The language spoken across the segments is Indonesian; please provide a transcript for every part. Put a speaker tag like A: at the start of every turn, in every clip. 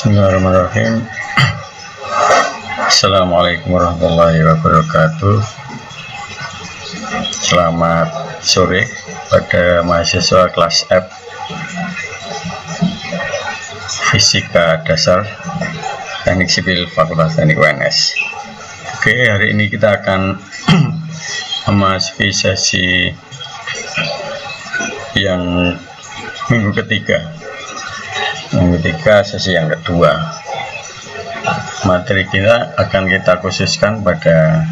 A: Bismillahirrahmanirrahim. Assalamualaikum warahmatullahi wabarakatuh. Selamat sore pada mahasiswa kelas F Fisika Dasar Teknik Sipil Fakultas Teknik UNS. Oke, hari ini kita akan memasuki sesi yang minggu ketiga, sesi yang kedua. Materi kita akan kita khususkan pada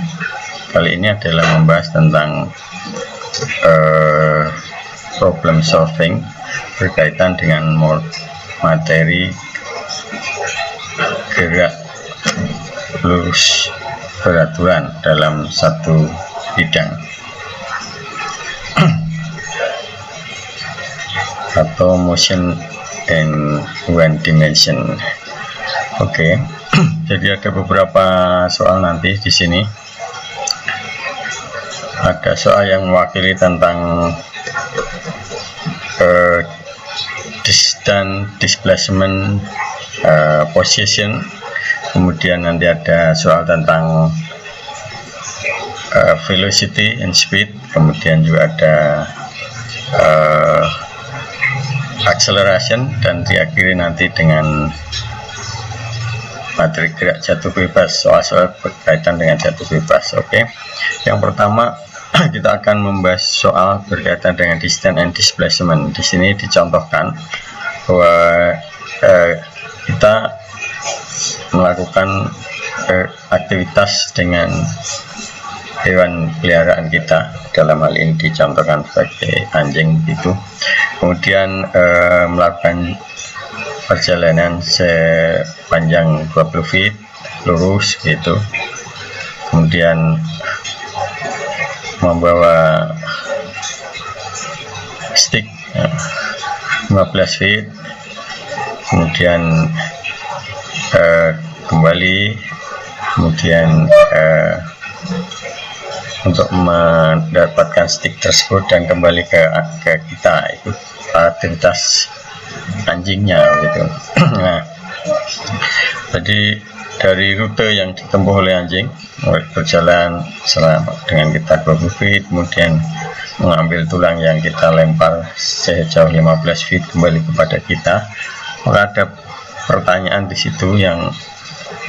A: kali ini adalah membahas tentang problem solving berkaitan dengan materi gerak lurus beraturan dalam satu bidang atau motion in one dimension. Oke. Jadi ada beberapa soal nanti di sini. Ada soal yang mewakili tentang distance, displacement, position. Kemudian nanti ada soal tentang velocity and speed. Kemudian juga ada acceleration, dan diakhiri nanti dengan materi gerak jatuh bebas, soal-soal berkaitan dengan jatuh bebas. Oke. Yang pertama kita akan membahas soal berkaitan dengan distance and displacement. Di sini dicontohkan bahwa kita melakukan aktivitas dengan hewan peliharaan kita, dalam hal ini dicontohkan sebagai anjing itu. Kemudian melakukan perjalanan sepanjang 20 feet lurus gitu. Kemudian membawa stick 15 feet. Kemudian kembali, kemudian untuk mendapatkan stick tersebut dan kembali ke kita, itu aktivitas anjingnya gitu. Nah, jadi dari rute yang ditempuh oleh anjing, berjalan selama dengan kita 20 feet, kemudian mengambil tulang yang kita lempar sejauh 15 feet kembali kepada kita, maka ada pertanyaan di situ yang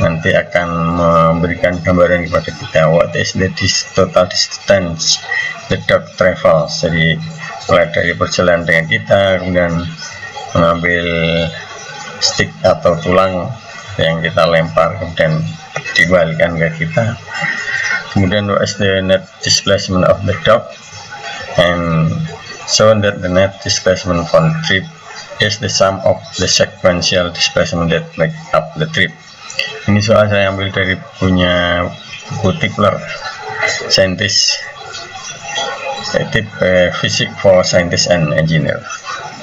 A: nanti akan memberikan gambaran kepada kita, what is the total distance the dog travels. Jadi mulai dari perjalanan dengan kita, kemudian mengambil stick atau tulang yang kita lempar, kemudian dikembalikan ke kita. Kemudian what is the net displacement of the dog, and shown that the net displacement from trip is the sum of the sequential displacement that make up the trip. Ini soal saya ambil dari punya buku Tipler, Scientist, Physics for Scientists and Engineer.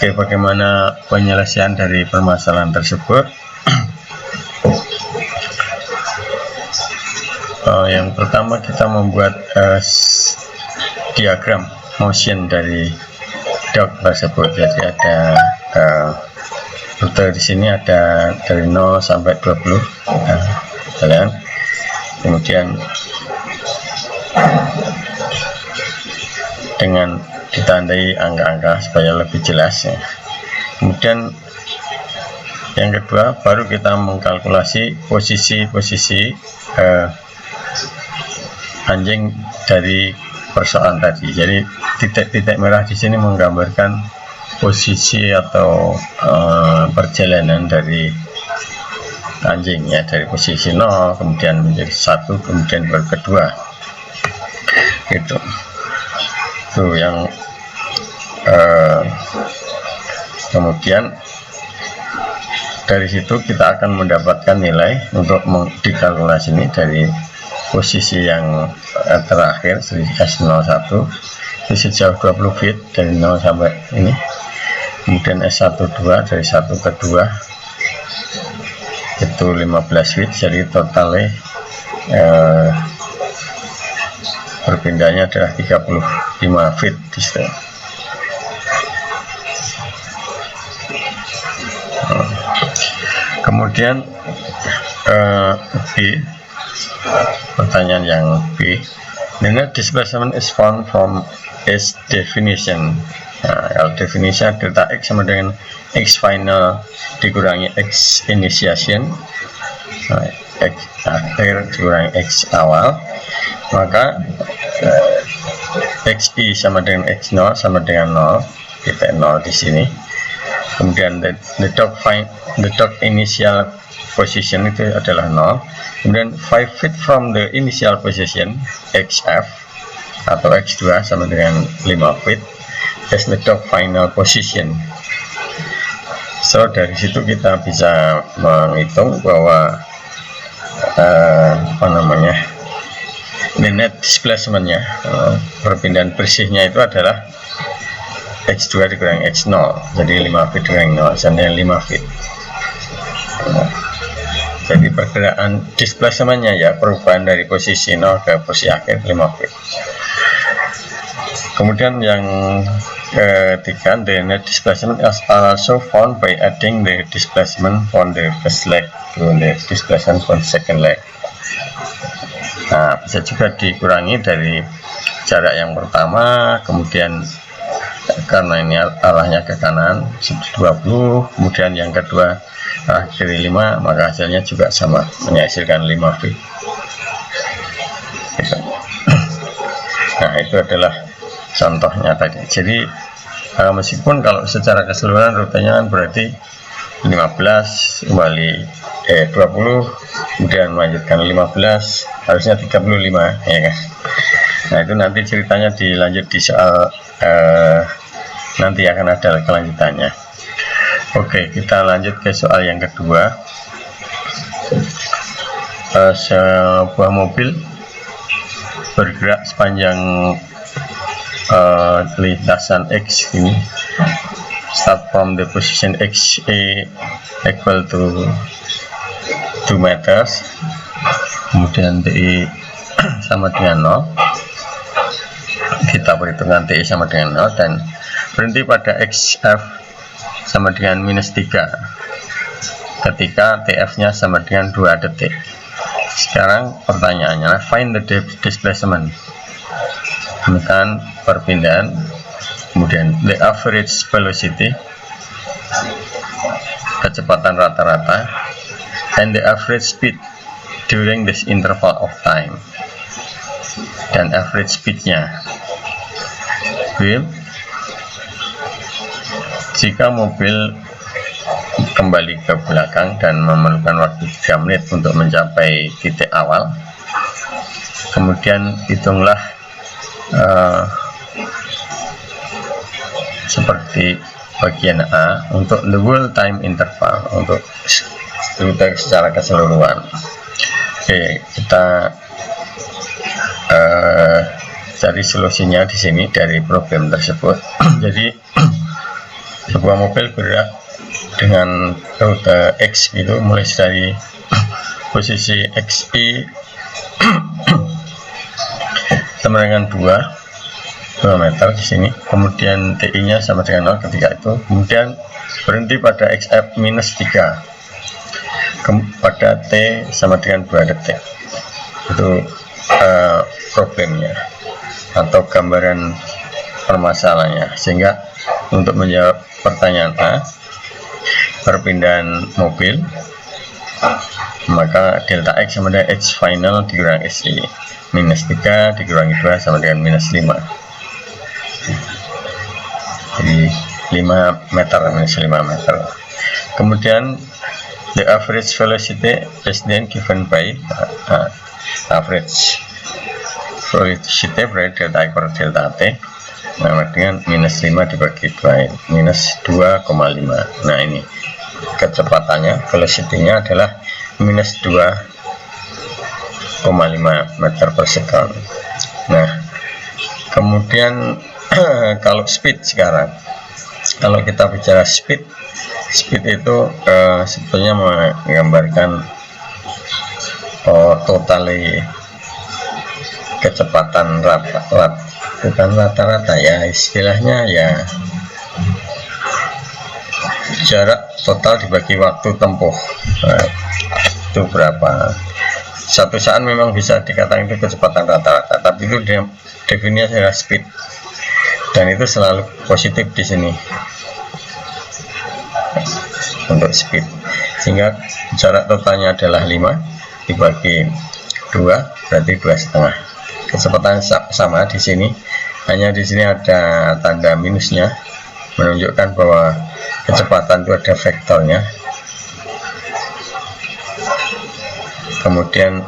A: Oke, bagaimana penyelesaian dari permasalahan tersebut? Yang pertama kita membuat diagram motion dari dog tersebut. Jadi ada rute di sini ada dari 0 sampai 20 jalan. Kemudian dengan ditandai angka-angka supaya lebih jelas ya. Kemudian yang kedua, baru kita mengkalkulasi posisi anjing dari persoalan tadi. Jadi titik-titik merah di sini menggambarkan posisi atau perjalanan dari anjing ya, dari posisi 0 kemudian menjadi 1, kemudian baru kedua gitu. Itu yang kemudian dari situ kita akan mendapatkan nilai untuk dikalkulasi ini dari posisi yang terakhir S01 itu sejauh 20 feet dari 0 sampai ini. Kemudian S12 dari 1 ke 2 itu 15 feet, jadi totalnya berpindahnya adalah 35 feet di situ. Kemudian B, pertanyaan yang B, the net displacement is found from its definition. Nah, kalau definisi delta x sama dengan x final dikurangi x initiation, nah, x akhir dikurangi x awal, maka xi sama dengan x0 sama dengan 0, kita 0 di sini. Kemudian the dot initial position itu adalah 0. Kemudian 5 feet from the initial position, xf atau x2 sama dengan 5 feet, is the dot final position. So dari situ kita bisa menghitung bahwa the net displacementnya, perpindahan bersihnya itu adalah x2 dikurangi x0, jadi 5 feet dikurangi 0 sama dengan 5 feet. Jadi pergerakan displacementnya ya perubahan dari posisi 0 ke posisi akhir 5 feet. Kemudian yang ketiga, the net displacement is also found by adding the displacement from the first leg to the displacement from second leg. Nah, bisa juga dikurangi dari jarak yang pertama, kemudian karena ini arahnya ke kanan 20, kemudian yang kedua arah kiri 5, maka hasilnya juga sama, menghasilkan 5 feet. Nah, itu adalah contohnya tadi. Jadi meskipun kalau secara keseluruhan rutenya kan berarti 15 kembali 20, kemudian melanjutkan 15, harusnya 35 ya kan. Nah, itu nanti ceritanya dilanjut di soal nanti akan ada kelanjutannya. Oke, kita lanjut ke soal yang kedua. Sebuah mobil bergerak sepanjang lintasan X ini, start from the position XA equal to 2 meters, kemudian TI sama dengan 0, kita perhitungkan TI sama dengan 0, dan berhenti pada XF sama dengan minus 3 ketika TF nya sama dengan 2 detik. Sekarang pertanyaannya, find the displacement, menekan perpindahan, kemudian the average velocity, kecepatan rata-rata, and the average speed during this interval of time, dan average speednya. Jika mobil kembali ke belakang dan memerlukan waktu 3 menit untuk mencapai titik awal, kemudian hitunglah seperti bagian A untuk the whole time interval, untuk rute secara keseluruhan. Oke, kita cari solusinya di sini dari problem tersebut. Jadi sebuah mobil bergerak dengan rute X gitu, mulai dari posisi XI sama dengan 2 meter di sini, kemudian TI nya sama dengan 0 ketika itu, kemudian berhenti pada XF minus 3 pada T sama dengan 2 detik. Itu problemnya atau gambaran permasalahannya. Sehingga untuk menjawab pertanyaan A, perpindahan mobil, maka delta X sama dengan X final dikurangi XI minus 3 dikurangi 2 sama dengan minus 5, jadi 5 meter minus 5 meter. Kemudian the average velocity is then given by average velocity berarti delta I per delta T, nah, dengan minus 5 dibagi 2, minus 2,5. Nah, ini kecepatannya, velocity-nya adalah minus 2,5 meter per second. Nah, kemudian kalau speed sekarang, kalau kita bicara speed itu sebetulnya menggambarkan totali kecepatan bukan rata-rata ya, istilahnya ya jarak total dibagi waktu tempuh. Nah, itu berapa? Satu saat memang bisa dikatakan itu kecepatan rata-rata, tapi itu definisinya adalah speed, dan itu selalu positif di sini untuk speed, sehingga jarak totalnya adalah 5 dibagi 2 berarti 2,5. Kecepatan sama di sini, hanya di sini ada tanda minusnya menunjukkan bahwa kecepatan itu ada vektornya. Kemudian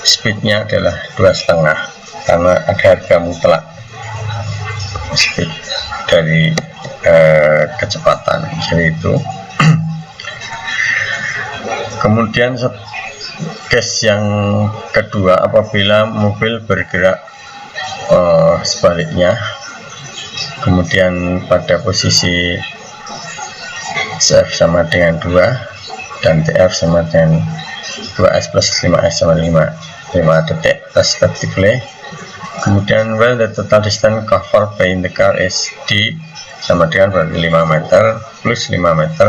A: speednya adalah 2,5 karena ada harga mutlak speed dari kecepatan, jadi itu. Kemudian case yang kedua, apabila mobil bergerak sebaliknya, kemudian pada posisi CF sama dengan 2 dan TF sama dengan 2S plus 5S sama 5 detik respectively. Kemudian the total distance covered by the car is D sama dengan berarti 5 meter plus 5 meter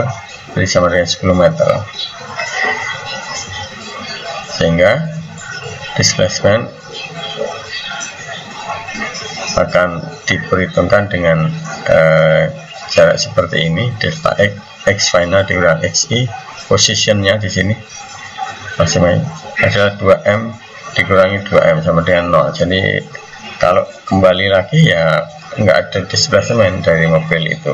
A: jadi sama dengan 10 meter, sehingga displacement akan diperhitungkan dengan jarak seperti ini, delta x final dikurang xi. Positionnya di sini maksimal adalah 2m dikurangi 2m sama dengan 0. Jadi kalau kembali lagi ya nggak ada displacement dari mobil itu,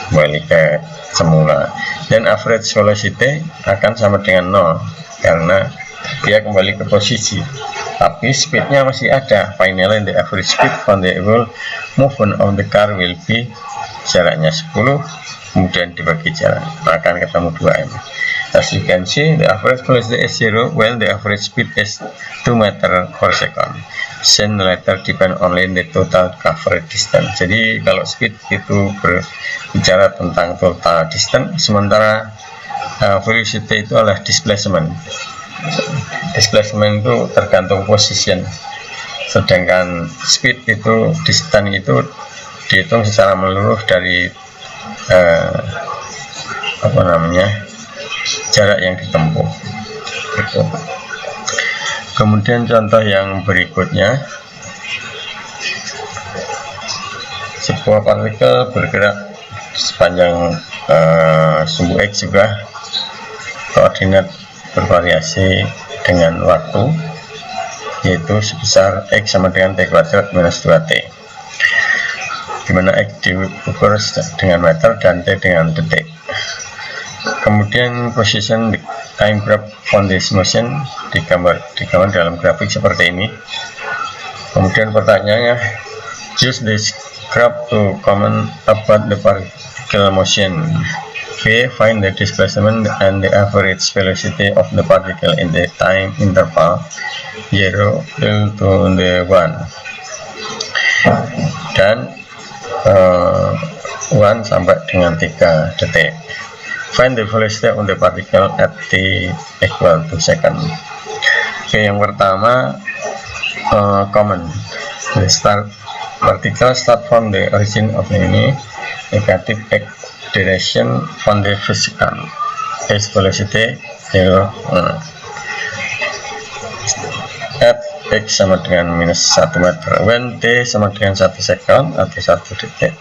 A: kembali ke semula, dan average velocity akan sama dengan 0 karena dia kembali ke posisi, tapi speednya masih ada. Finally the average speed from the whole movement of the car will be, jaraknya 10 kemudian dibagi jarak akan ketemu 2m. As you can see, the average velocity is 0 while the average speed is 2 meter per second. Since later depend only the total covered distance. Jadi kalau speed itu berbicara tentang total distance, sementara velocity itu adalah displacement. Displacement itu tergantung position, sedangkan speed itu, distance itu dihitung secara menyeluruh dari jarak yang ditempuh gitu. Kemudian contoh yang berikutnya, sebuah partikel bergerak sepanjang sumbu X juga, koordinat bervariasi dengan waktu, yaitu sebesar X sama dengan T kuadrat minus 2T, dimana X diukur dengan meter dan T dengan detik. Kemudian position time graph on this motion digambar dalam grafik seperti ini. Kemudian pertanyaannya, use this graph to comment about the particle motion. B. Find the displacement and the average velocity of the particle in the time interval 0 to the 1 dan 1 sampai dengan 3 detik. Find the velocity of the particle at t equal to second. Oke, yang pertama common. The particle start from the origin of any negative x direction on the physical its velocity 0 at x sama dengan minus 1 meter when t sama dengan 1 second atau 1 detik,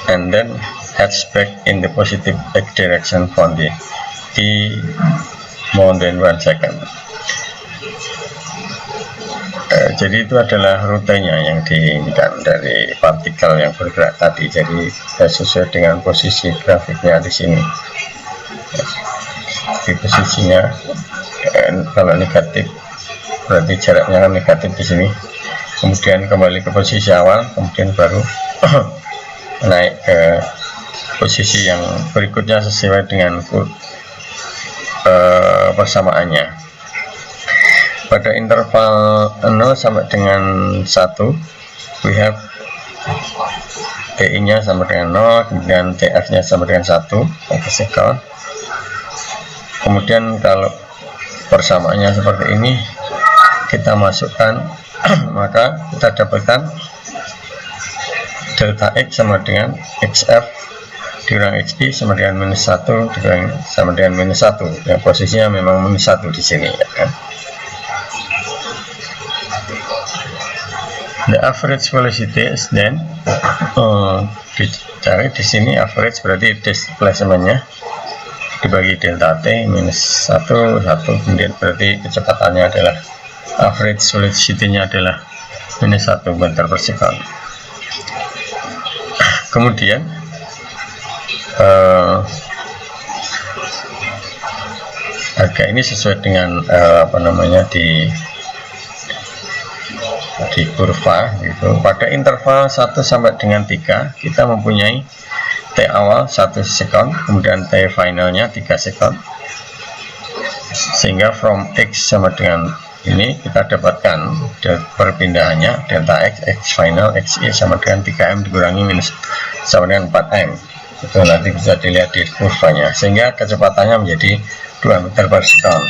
A: and then heads back in the positive x direction from the t more than 1 second. Jadi itu adalah rutenya yang diinginkan dari partikel yang bergerak tadi. Jadi sesuai dengan posisi grafiknya di sini. Di posisinya kalau negatif berarti jaraknya kan negatif di sini. Kemudian kembali ke posisi awal, kemudian baru naik ke posisi yang berikutnya sesuai dengan persamaannya. Pada interval 0 sampai dengan 1 we have TI nya sama dengan 0, kemudian TF nya sama dengan 1 per second. Kemudian kalau persamaannya seperti ini kita masukkan maka kita dapatkan delta X sama dengan XF dikurang XI sama dengan minus 1 dikurang sama dengan minus 1. Ya, posisinya memang minus 1 di sini ya kan. The average velocity is then dicari di sini average berarti displacementnya dibagi delta t minus 1 kemudian berarti kecepatannya adalah average velocity-nya adalah minus 1 meter per second. Kemudian harga ini sesuai dengan di kurva gitu. Pada interval 1 sampai dengan 3 kita mempunyai T awal 1 second, kemudian T finalnya 3 second, sehingga from X sama dengan ini kita dapatkan perpindahannya delta X, X final, XY sama dengan 3M dikurangi minus sama dengan 4M. Itu nanti bisa dilihat di kurvanya, sehingga kecepatannya menjadi 2 meter per second.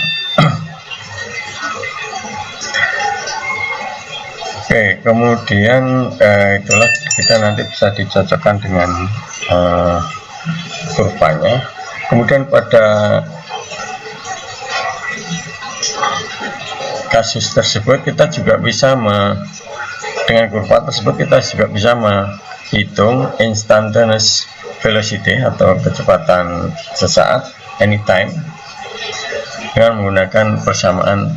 A: Oke, kemudian itulah kita nanti bisa dicocokkan dengan kurvanya. Kemudian pada kasus tersebut kita juga bisa dengan kurva tersebut kita juga bisa menghitung instantaneous velocity atau kecepatan sesaat anytime dengan menggunakan persamaan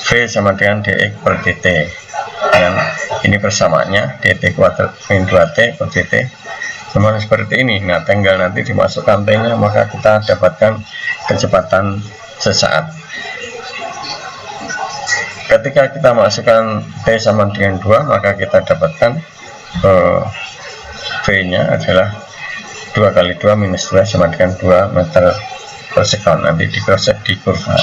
A: V sama dengan dx per dt. Dan ini persamaannya dt kuadrat min 2t per dt sama seperti ini. Nah, tinggal nanti dimasukkan t-nya, maka kita dapatkan kecepatan sesaat. Ketika kita masukkan t sama dengan 2, maka kita dapatkan v-nya adalah 2 kali 2 minus 2 sama dengan 2 meter per second. Nanti dikroset di kurva.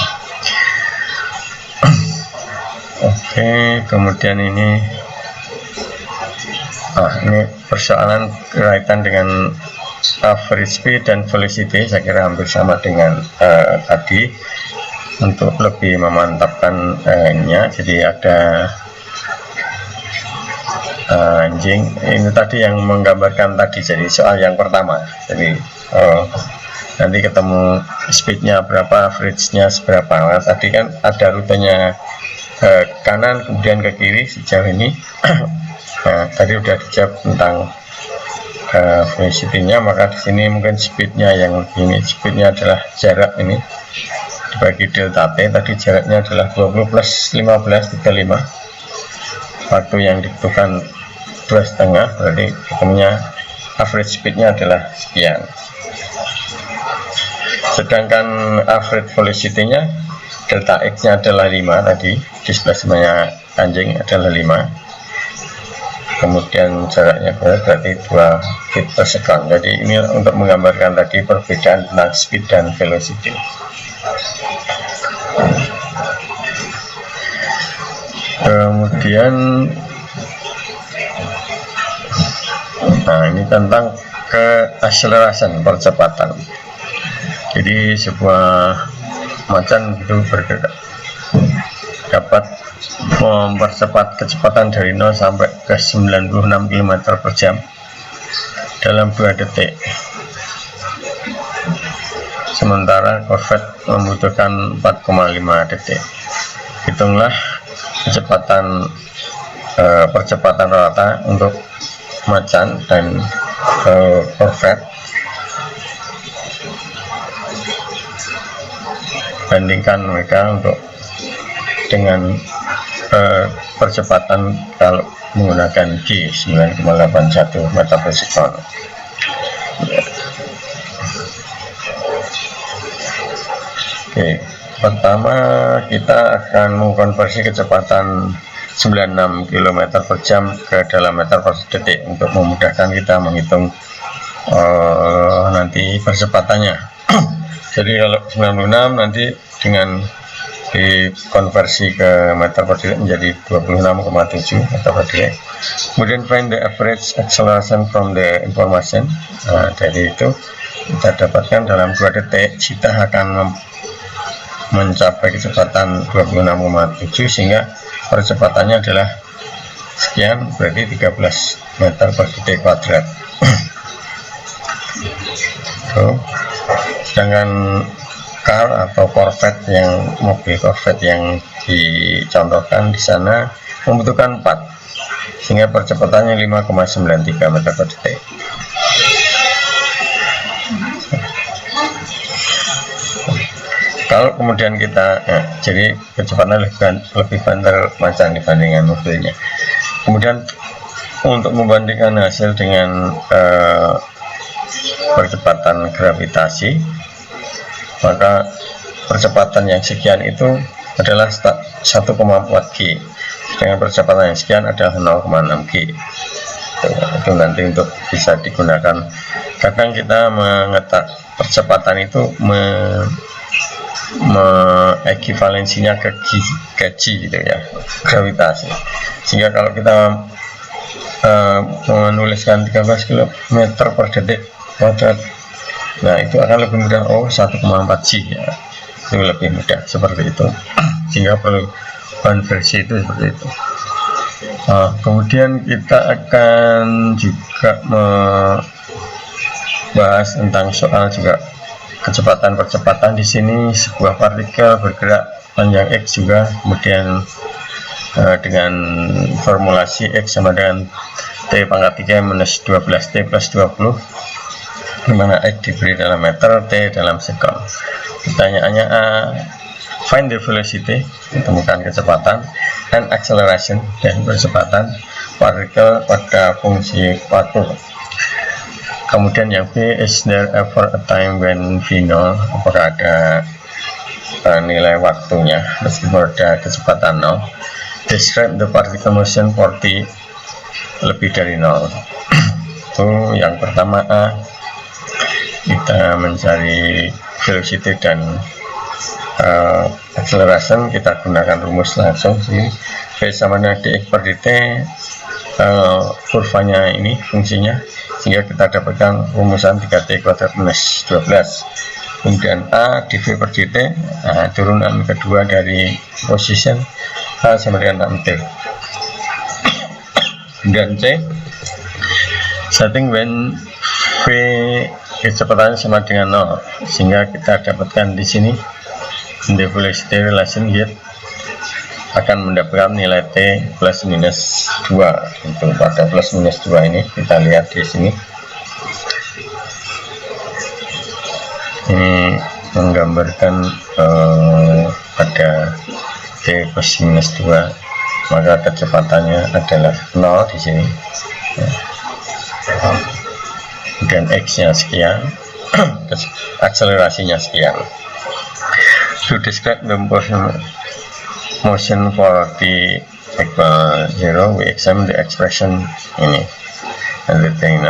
A: Oke, kemudian ini persoalan berkaitan dengan average speed dan velocity. Saya kira hampir sama dengan tadi. Untuk lebih memantapkan nya, jadi ada anjing ini tadi yang menggambarkan tadi, jadi soal yang pertama. Jadi nanti ketemu speednya berapa, average-nya seberapa. Nah, tadi kan ada rutenya ke kanan kemudian ke kiri sejauh ini. Nah, tadi udah dijawab tentang velocity-nya, maka di sini mungkin speed-nya yang ini, speed-nya adalah jarak ini dibagi delta t, tadi jaraknya adalah 20 plus 15 35. Waktu yang dibutuhkan 2,5, berarti ketemunya average speed-nya adalah sekian. Sedangkan average velocity-nya delta x-nya adalah 5 tadi, displacement-nya anjing adalah 5, kemudian jaraknya berarti 2 feet per second. Jadi ini untuk menggambarkan tadi perbedaan tentang speed dan velocity. Kemudian ini tentang keakselerasian, percepatan. Jadi sebuah macan itu bergerak dapat mempercepat kecepatan dari 0 sampai ke 96 km per jam dalam 2 detik. Sementara Corvette membutuhkan 4,5 detik. Hitunglah kecepatan percepatan rata untuk macan dan Corvette. Bandingkan mereka untuk dengan percepatan kalau menggunakan G 9,81 meter per second. Oke, pertama kita akan mengkonversi kecepatan 96 km per jam ke dalam meter per detik untuk memudahkan kita menghitung nanti percepatannya. Jadi kalau 96 nanti dengan dikonversi ke meter per detik menjadi 26,7 meter per detik. Kemudian find the average acceleration from the information. Nah, dari itu kita dapatkan dalam 2 detik kita akan mencapai kecepatan 26,7, sehingga percepatannya adalah sekian, berarti 13 meter per detik kuadrat. Sedangkan car atau Corvette mobil Corvette yang dicontohkan di sana membutuhkan 4, sehingga percepatannya 5,93 meter per detik. Kalau kemudian kita jadi kecepatan lebih banter dibandingkan mobilnya. Kemudian untuk membandingkan hasil dengan percepatan gravitasi, maka percepatan yang sekian itu adalah 1,4 G, dengan percepatan yang sekian adalah 0,6 G. Itu nanti untuk bisa digunakan. Kadang kita mengetak percepatan itu ekivalensinya ke G gitu ya, gravitasi, sehingga kalau kita menuliskan 13 km per detik kuadrat, nah itu akan lebih mudah. 1,4 G ya, itu lebih mudah seperti itu. Sehingga perlu konversi itu seperti itu. Kemudian kita akan juga membahas tentang soal juga percepatan di sini. Sebuah partikel bergerak panjang X juga, kemudian dengan formulasi X sama dengan T pangkat 3 minus 12 T plus 20, dimana X diberi dalam meter, T dalam sekon. Pertanyaannya find the velocity, temukan kecepatan, and acceleration, dan percepatan partikel pada fungsi waktu. Kemudian yang B, is there ever a time when V0, apakah ada nilai waktunya meskipun ada kecepatan 0. Describe the particle motion for T lebih dari 0. Itu yang pertama A. Kita mencari velocity dan acceleration, kita gunakan rumus langsung sih. V sama dengan dx per dt, kurvanya ini fungsinya, sehingga kita dapatkan rumusan 3t kuadrat minus 12. Kemudian A dv per dt, turunan kedua dari position A sama dengan 6t. Dan C, setting when V kecepatannya sama dengan 0, sehingga kita dapatkan di sini the velocity relation yet akan mendapatkan nilai T plus minus 2. Untuk pada plus minus 2 ini kita lihat di sini, ini menggambarkan pada T plus minus 2, maka kecepatannya adalah 0 di sini. Dan X nya sekian, akselerasinya sekian. To describe the motion for T equal 0, we examine the expression ini. And the thing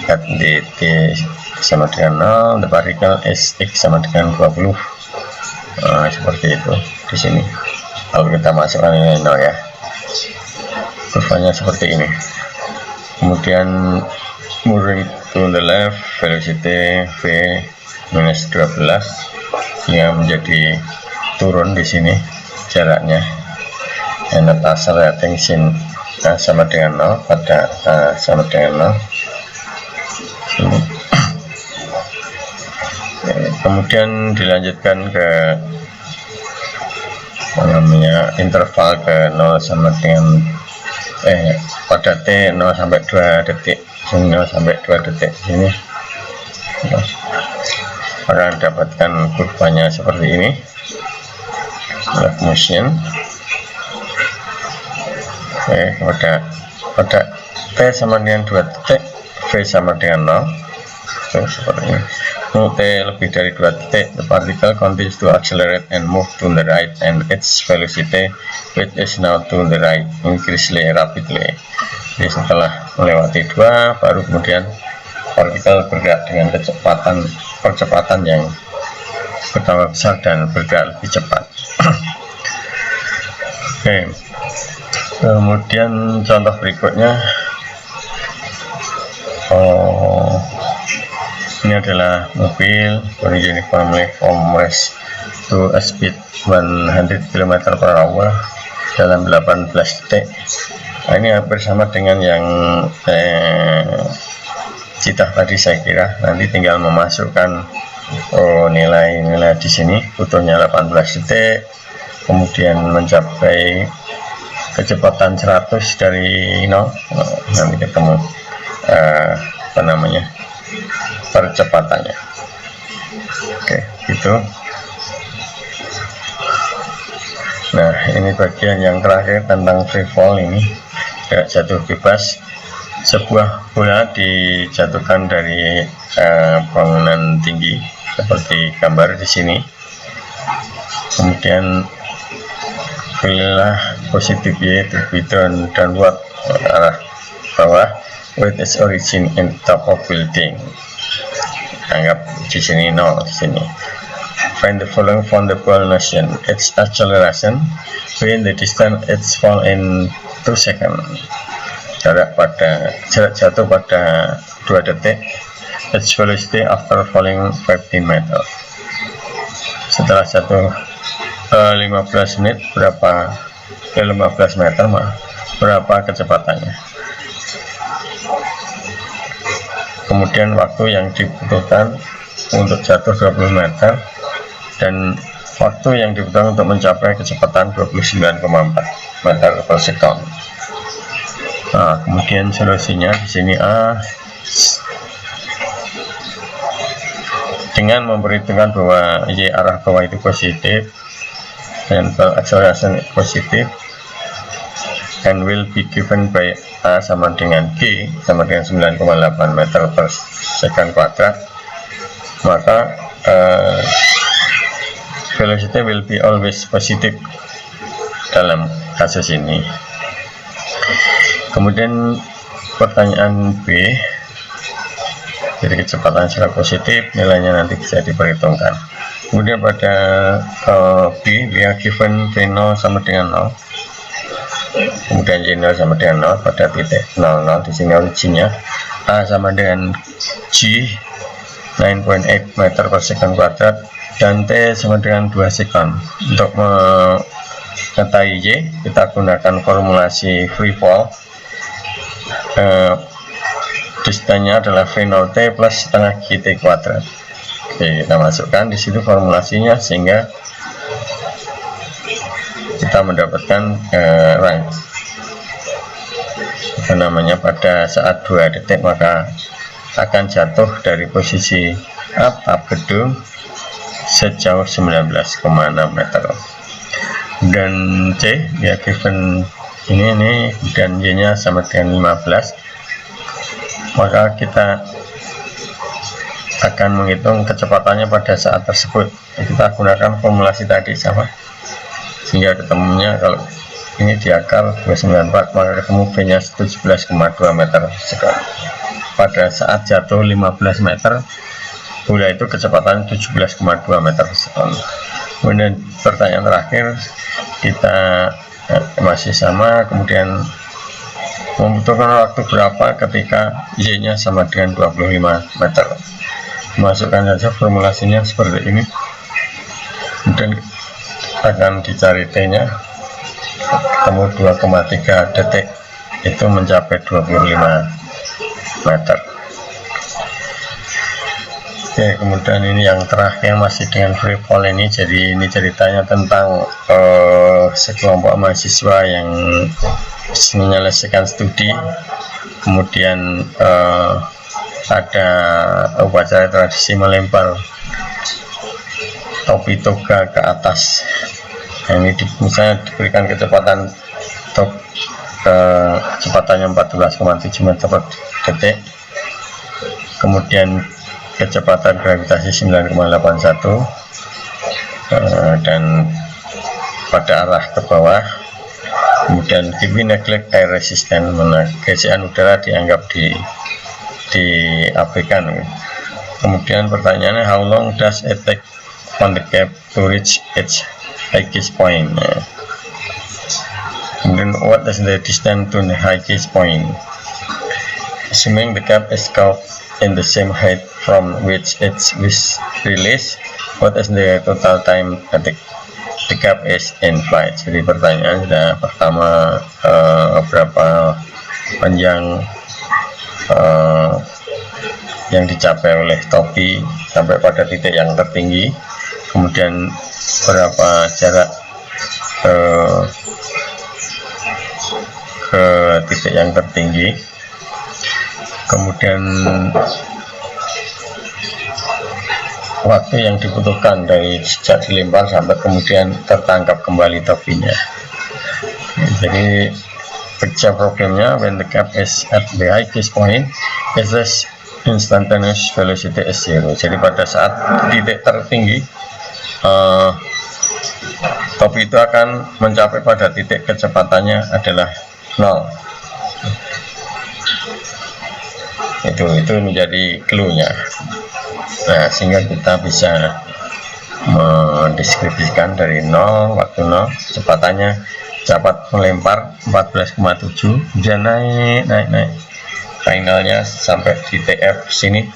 A: at dt sama dengan 0, the particle is X sama dengan 20. Seperti itu di sini. Kalau kita masukkan ini 0 ya, kurvanya seperti ini. Kemudian moving to the left, velocity V minus 12, yang menjadi turun di sini jaraknya, and accelerating sin sama dengan 0 pada sama dengan 0. Kemudian dilanjutkan ke interval ke 0 sama dengan pada T 0 sampai 2 detik, 0 sampai 2 detik sini, akan dapatkan kurvanya seperti ini, left motion. Pada T sama dengan 2 detik, V sama dengan 0, seperti ini. T lebih dari 2 detik, the particle continues to accelerate and move to the right, and its velocity, which is now to the right, increase rapidly. Jadi setelah melewati 2, baru kemudian partikel bergerak dengan percepatan yang bertambah besar dan bergerak lebih cepat. Oke. Kemudian contoh berikutnya, ini adalah mobil uniformly from west to a speed 100 km/h dalam 18 detik. Nah, ini hampir sama dengan yang cita tadi saya kira nanti tinggal memasukkan nilai-nilai di sini, butuhnya 18 detik, kemudian mencapai kecepatan 100 dari 0, nanti ketemu percepatannya. Oke, gitu. Nah, ini bagian yang terakhir tentang free fall ini, jatuh bebas. Sebuah bola dijatuhkan dari bangunan tinggi seperti gambar di sini. Kemudian pilihlah positif Y to be downward, arah bawah, with its origin in top of building. Anggap di sini 0 di sini. Find the following from the ball motion. Its acceleration, when the distance its fall in 2 seconds. Jarak jatuh pada 2 detik. Its velocity after falling 15 meter. Setelah jatuh 15 menit berapa 15 meter berapa kecepatannya. Kemudian waktu yang dibutuhkan untuk jatuh 20 meter dan waktu yang dibutuhkan untuk mencapai kecepatan 29,4 meter per second. Nah, kemudian solusinya di sini dengan memperhitungkan bahwa Y arah bawah itu positif dan acceleration positif, and will be given by A sama dengan G sama dengan 9,8 meter per second kuadrat, maka velocity will be always positive dalam kasus ini. Kemudian pertanyaan B, jadi kecepatan secara positif nilainya nanti bisa diperhitungkan. Kemudian pada B, we are given V0 sama dengan 0, kemudian Y0 sama dengan 0 pada titik 00, di sini originnya. A sama dengan G 9.8 meter per second kuadrat dan T sama dengan 2 second. Untuk mengetahui Y, kita gunakan formulasi free fall. Distansinya adalah V0T plus setengah GT kuadrat. Oke, kita masukkan di situ formulasinya sehingga kita mendapatkan pada saat 2 detik maka akan jatuh dari posisi atap gedung sejauh 19,6 meter. Dan C ya given ini dan Y nya sama dengan 15, maka kita akan menghitung kecepatannya pada saat tersebut. Kita gunakan formulasi tadi sama, sehingga ketemunya kalau ini di akar 294 maka ketemu V nya 17,2 meter sekali. Pada saat jatuh 15 meter bola itu kecepatan 17,2 meter sekali. Kemudian pertanyaan terakhir kita masih sama, kemudian membutuhkan waktu berapa ketika Y nya sama dengan 25 meter. Masukkan saja formulasinya seperti ini, kemudian akan dicari T nya, ketemu 2,3 detik itu mencapai 25 meter. Oke, kemudian ini yang terakhir masih dengan free fall ini. Jadi ini ceritanya tentang sekelompok mahasiswa yang menyelesaikan studi, kemudian ada upacara tradisi melempar topi toga ke atas. Nah, ini misalnya diberikan kecepatan kecepatannya 14,7 meter per detik, kemudian kecepatan gravitasi 9,81 dan pada arah ke bawah, kemudian given neglect air resistant, mana gesekan udara dianggap diabaikan. Kemudian pertanyaannya, how long does it take on the cap to reach its highest point? Kemudian what is the distance to the highest point? Assuming the cap is curved in the same height from which it was released, what is the total time that the cap is in flight? Jadi pertanyaan pertama, berapa panjang yang dicapai oleh topi sampai pada titik yang tertinggi, kemudian berapa jarak ke titik yang tertinggi, kemudian waktu yang dibutuhkan dari sejak dilempar sampai kemudian tertangkap kembali topinya. Jadi picture problemnya, when the cap is at the highest point, is this instantaneous velocity is 0. Jadi pada saat titik tertinggi, topi itu akan mencapai pada titik kecepatannya adalah 0. Itu menjadi clue-nya. Nah, sehingga kita bisa mendeskripsikan dari 0, waktu 0, kecepatannya dapat melempar 14,7, kemudian naik finalnya sampai di TF sini,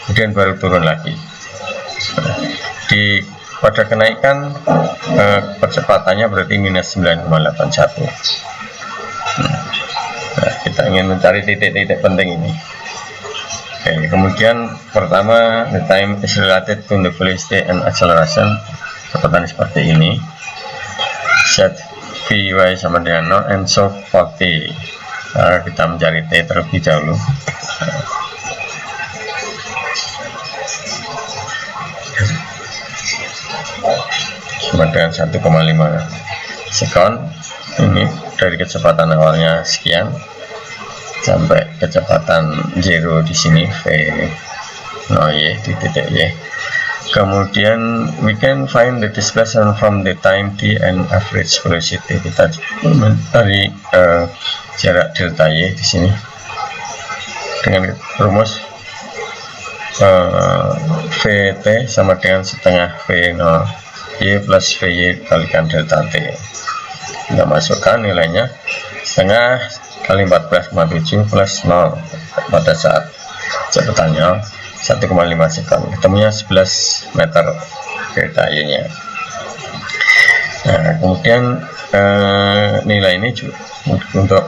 A: kemudian baru turun lagi. Pada kenaikan kecepatannya berarti minus 9,81. Nah, kita ingin mencari titik-titik penting ini. Oke, kemudian pertama, the time is related to the velocity and acceleration. Cepatan seperti ini. Set Vy sama dengan 0 and solve for T. Kita mencari T terlebih dahulu. Sama dengan 1,5 sekon. Ini dari kecepatan awalnya sekian sampai kecepatan 0 di sini V0y di titik y. Kemudian we can find the displacement from the time t and average velocity. Kita mencari jarak delta y di sini dengan rumus Vt sama dengan setengah V0y plus Vy kalikan delta t. Kita masukkan nilainya setengah kali 14,7 plus 0 pada saat cepatannya 1,5 sekon, ketemunya 11 meter delta Y nya. Nah, kemudian nilai ini juga untuk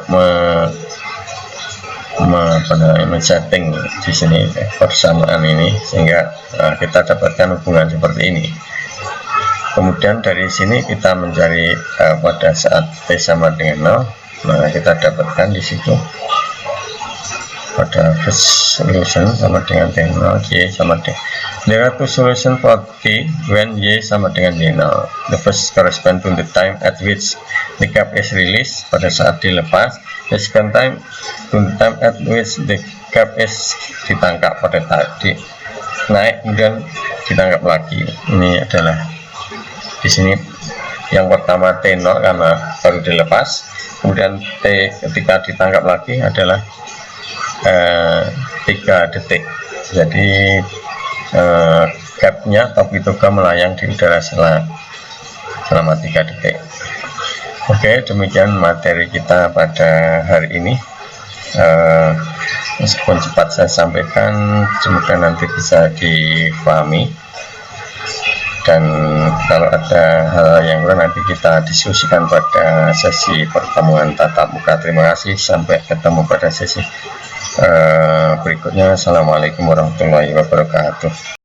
A: men-setting di sini persamaan ini, sehingga kita dapatkan hubungan seperti ini. Kemudian dari sini kita mencari pada saat T sama dengan 0. Nah, kita dapatkan di situ pada first solution sama dengan T0, Y sama dengan. There are two solutions for T when Y sama dengan Y0. The first correspond to the time at which the cap is released, pada saat dilepas. The second time to the time at which the cap is ditangkap, pada tadi naik kemudian ditangkap lagi. Ini adalah di sini yang pertama T0 karena baru dilepas, kemudian T ketika ditangkap lagi adalah 3 detik. Jadi gapnya topi toga melayang di udara selama 3 detik. Oke, demikian materi kita pada hari ini. Meskipun cepat saya sampaikan, semoga nanti bisa difahami. Dan kalau ada hal yang kurang, nanti kita diskusikan pada sesi pertemuan tatap muka. Terima kasih, sampai ketemu pada sesi berikutnya. Assalamualaikum warahmatullahi wabarakatuh.